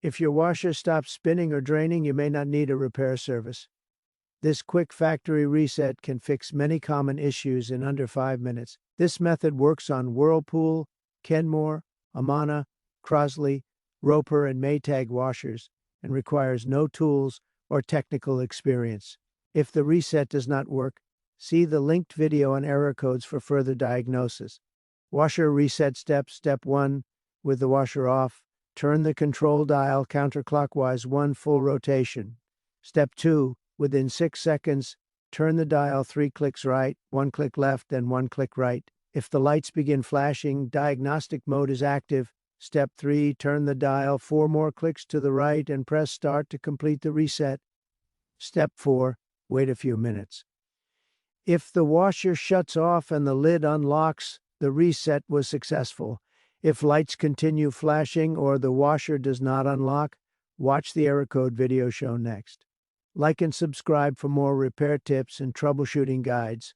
If your washer stops spinning or draining, you may not need a repair service. This quick factory reset can fix many common issues in under 5 minutes. This method works on Whirlpool, Kenmore, Amana, Crosley, Roper, and Maytag washers and requires no tools or technical experience. If the reset does not work, see the linked video on error codes for further diagnosis. Washer reset steps. Step 1. With the washer off, turn the control dial counterclockwise 1 full rotation. Step 2. Within 6 seconds, turn the dial 3 clicks right, 1 click left, and 1 click right. If the lights begin flashing, diagnostic mode is active. Step 3. Turn the dial 4 more clicks to the right and press start to complete the reset. Step 4. Wait a few minutes. If the washer shuts off and the lid unlocks, the reset was successful. If lights continue flashing or the washer does not unlock, watch the error code video shown next. Like and subscribe for more repair tips and troubleshooting guides.